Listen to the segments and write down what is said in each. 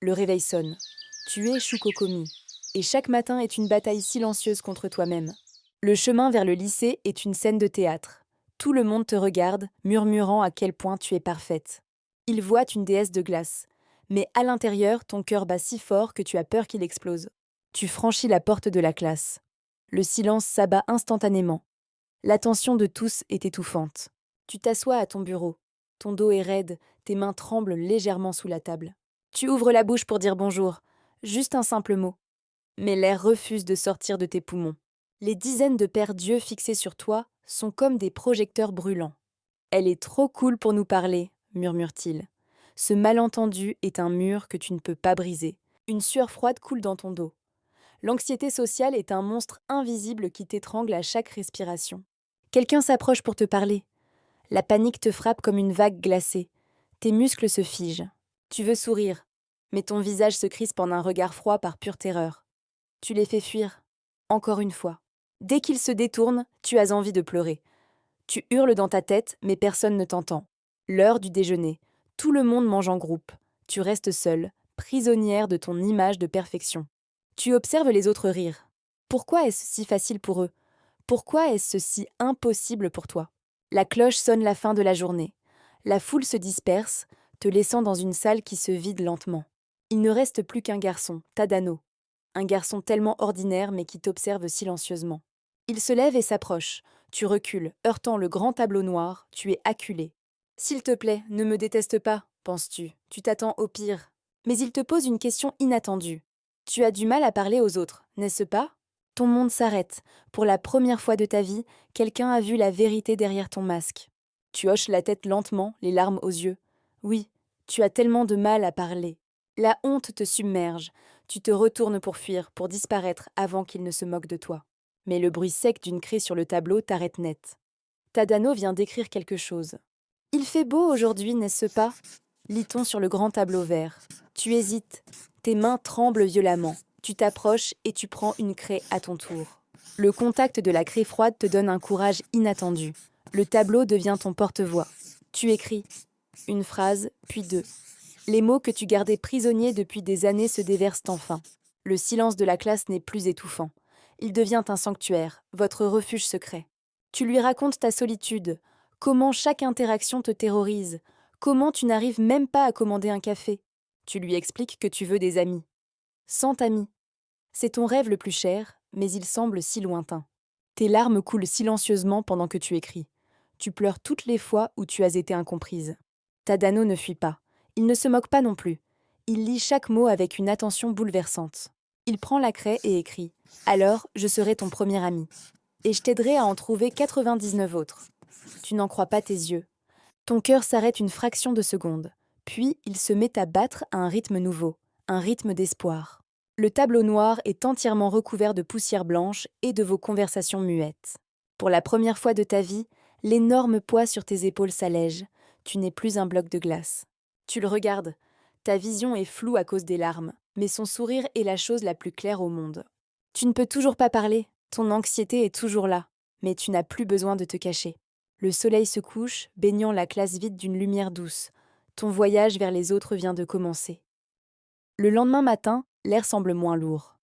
Le réveil sonne. Tu es Shukokomi. Et chaque matin est une bataille silencieuse contre toi-même. Le chemin vers le lycée est une scène de théâtre. Tout le monde te regarde, murmurant à quel point tu es parfaite. Ils voient une déesse de glace. Mais à l'intérieur, ton cœur bat si fort que tu as peur qu'il explose. Tu franchis la porte de la classe. Le silence s'abat instantanément. L'attention de tous est étouffante. Tu t'assois à ton bureau. Ton dos est raide, tes mains tremblent légèrement sous la table. Tu ouvres la bouche pour dire bonjour. Juste un simple mot. Mais l'air refuse de sortir de tes poumons. Les dizaines de paires d'yeux fixés sur toi sont comme des projecteurs brûlants. Elle est trop cool pour nous parler, murmure-t-il. Ce malentendu est un mur que tu ne peux pas briser. Une sueur froide coule dans ton dos. L'anxiété sociale est un monstre invisible qui t'étrangle à chaque respiration. Quelqu'un s'approche pour te parler. La panique te frappe comme une vague glacée. Tes muscles se figent. Tu veux sourire, mais ton visage se crispe en un regard froid par pure terreur. Tu les fais fuir. Encore une fois. Dès qu'ils se détournent, tu as envie de pleurer. Tu hurles dans ta tête, mais personne ne t'entend. L'heure du déjeuner. Tout le monde mange en groupe. Tu restes seule, prisonnière de ton image de perfection. Tu observes les autres rire. Pourquoi est-ce si facile pour eux? Pourquoi est-ce si impossible pour toi? La cloche sonne la fin de la journée. La foule se disperse, te laissant dans une salle qui se vide lentement. Il ne reste plus qu'un garçon, Tadano. Un garçon tellement ordinaire mais qui t'observe silencieusement. Il se lève et s'approche. Tu recules, heurtant le grand tableau noir, tu es acculé. S'il te plaît, ne me déteste pas, penses-tu. Tu t'attends au pire. Mais il te pose une question inattendue. Tu as du mal à parler aux autres, n'est-ce pas? Ton monde s'arrête. Pour la première fois de ta vie, quelqu'un a vu la vérité derrière ton masque. Tu hoches la tête lentement, les larmes aux yeux. Oui, tu as tellement de mal à parler. La honte te submerge. Tu te retournes pour fuir, pour disparaître avant qu'il ne se moque de toi. Mais le bruit sec d'une craie sur le tableau t'arrête net. Tadano vient d'écrire quelque chose. Il fait beau aujourd'hui, n'est-ce pas? Lit-on sur le grand tableau vert. Tu hésites. Tes mains tremblent violemment. Tu t'approches et tu prends une craie à ton tour. Le contact de la craie froide te donne un courage inattendu. Le tableau devient ton porte-voix. Tu écris. Une phrase, puis deux. Les mots que tu gardais prisonniers depuis des années se déversent enfin. Le silence de la classe n'est plus étouffant. Il devient un sanctuaire, votre refuge secret. Tu lui racontes ta solitude, comment chaque interaction te terrorise, comment tu n'arrives même pas à commander un café. Tu lui expliques que tu veux des amis. 100 amis. C'est ton rêve le plus cher, mais il semble si lointain. Tes larmes coulent silencieusement pendant que tu écris. Tu pleures toutes les fois où tu as été incomprise. Tadano ne fuit pas. Il ne se moque pas non plus. Il lit chaque mot avec une attention bouleversante. Il prend la craie et écrit « Alors, je serai ton premier ami. Et je t'aiderai à en trouver 99 autres. » Tu n'en crois pas tes yeux. Ton cœur s'arrête une fraction de seconde. Puis, il se met à battre à un rythme nouveau, un rythme d'espoir. Le tableau noir est entièrement recouvert de poussière blanche et de vos conversations muettes. Pour la première fois de ta vie, l'énorme poids sur tes épaules s'allège. Tu n'es plus un bloc de glace. Tu le regardes. Ta vision est floue à cause des larmes, mais son sourire est la chose la plus claire au monde. Tu ne peux toujours pas parler, ton anxiété est toujours là, mais tu n'as plus besoin de te cacher. Le soleil se couche, baignant la classe vide d'une lumière douce. Ton voyage vers les autres vient de commencer. Le lendemain matin, l'air semble moins lourd.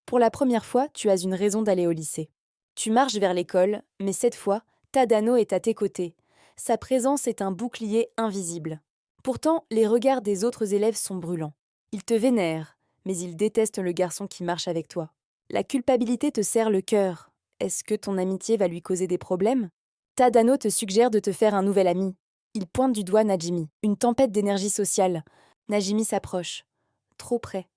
Pour la première fois, tu as une raison d'aller au lycée. Tu marches vers l'école, mais cette fois, Tadano est à tes côtés. Sa présence est un bouclier invisible. Pourtant, les regards des autres élèves sont brûlants. Ils te vénèrent, mais ils détestent le garçon qui marche avec toi. La culpabilité te serre le cœur. Est-ce que ton amitié va lui causer des problèmes? Tadano te suggère de te faire un nouvel ami. Il pointe du doigt Najimi, une tempête d'énergie sociale. Najimi s'approche. Trop près.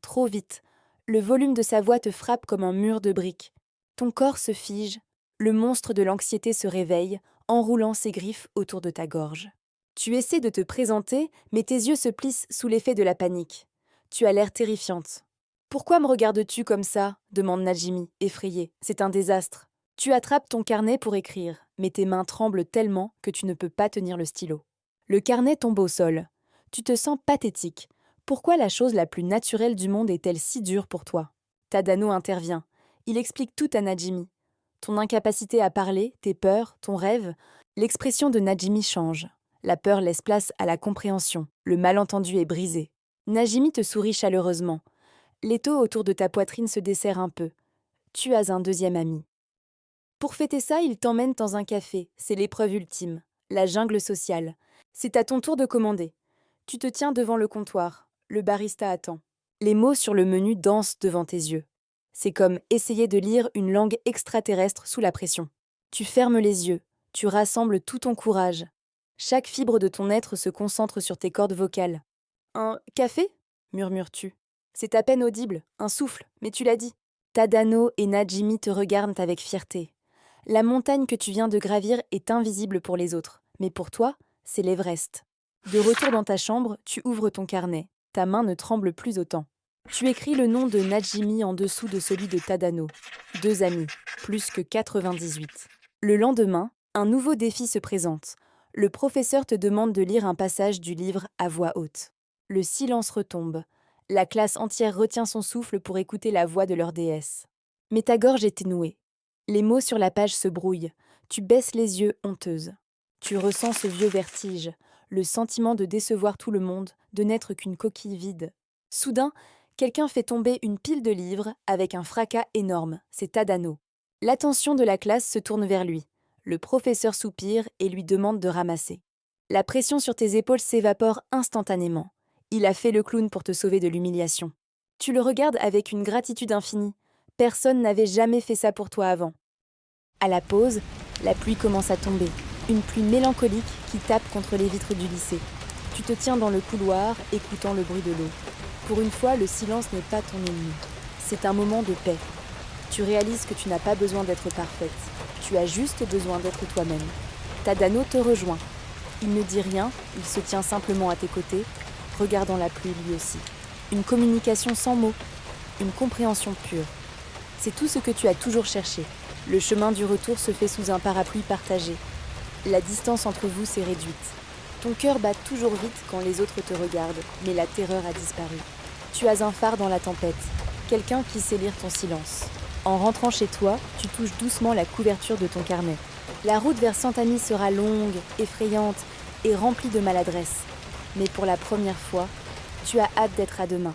Trop vite. Le volume de sa voix te frappe comme un mur de briques. Ton corps se fige. Le monstre de l'anxiété se réveille, enroulant ses griffes autour de ta gorge. Tu essaies de te présenter, mais tes yeux se plissent sous l'effet de la panique. Tu as l'air terrifiante. Pourquoi me regardes-tu comme ça? Demande Najimi, effrayé. C'est un désastre. Tu attrapes ton carnet pour écrire, mais tes mains tremblent tellement que tu ne peux pas tenir le stylo. Le carnet tombe au sol. Tu te sens pathétique. Pourquoi la chose la plus naturelle du monde est-elle si dure pour toi? Tadano intervient. Il explique tout à Najimi. Ton incapacité à parler, tes peurs, ton rêve, l'expression de Najimi change. La peur laisse place à la compréhension. Le malentendu est brisé. Najimi te sourit chaleureusement. L'étau autour de ta poitrine se desserre un peu. Tu as un deuxième ami. Pour fêter ça, il t'emmène dans un café. C'est l'épreuve ultime. La jungle sociale. C'est à ton tour de commander. Tu te tiens devant le comptoir. Le barista attend. Les mots sur le menu dansent devant tes yeux. C'est comme essayer de lire une langue extraterrestre sous la pression. Tu fermes les yeux. Tu rassembles tout ton courage. Chaque fibre de ton être se concentre sur tes cordes vocales. Un café murmures-tu. C'est à peine audible, un souffle, mais tu l'as dit. Tadano et Najimi te regardent avec fierté. La montagne que tu viens de gravir est invisible pour les autres, mais pour toi, c'est l'Everest. De retour dans ta chambre, tu ouvres ton carnet. Ta main ne tremble plus autant. Tu écris le nom de Najimi en dessous de celui de Tadano. 2 amis, plus que 98. Le lendemain, un nouveau défi se présente. Le professeur te demande de lire un passage du livre à voix haute. Le silence retombe. La classe entière retient son souffle pour écouter la voix de leur déesse. Mais ta gorge est nouée. Les mots sur la page se brouillent. Tu baisses les yeux, honteuse. Tu ressens ce vieux vertige, le sentiment de décevoir tout le monde, de n'être qu'une coquille vide. Soudain, quelqu'un fait tomber une pile de livres avec un fracas énorme. C'est Tadano. L'attention de la classe se tourne vers lui. Le professeur soupire et lui demande de ramasser. La pression sur tes épaules s'évapore instantanément. Il a fait le clown pour te sauver de l'humiliation. Tu le regardes avec une gratitude infinie. Personne n'avait jamais fait ça pour toi avant. À la pause, la pluie commence à tomber. Une pluie mélancolique qui tape contre les vitres du lycée. Tu te tiens dans le couloir, écoutant le bruit de l'eau. Pour une fois, le silence n'est pas ton ennemi. C'est un moment de paix. Tu réalises que tu n'as pas besoin d'être parfaite. Tu as juste besoin d'être toi-même. Tadano te rejoint. Il ne dit rien, il se tient simplement à tes côtés, regardant la pluie lui aussi. Une communication sans mots, une compréhension pure. C'est tout ce que tu as toujours cherché. Le chemin du retour se fait sous un parapluie partagé. La distance entre vous s'est réduite. Ton cœur bat toujours vite quand les autres te regardent, mais la terreur a disparu. Tu as un phare dans la tempête, quelqu'un qui sait lire ton silence. En rentrant chez toi, tu touches doucement la couverture de ton carnet. La route vers Santani sera longue, effrayante et remplie de maladresse. Mais pour la première fois, tu as hâte d'être à demain.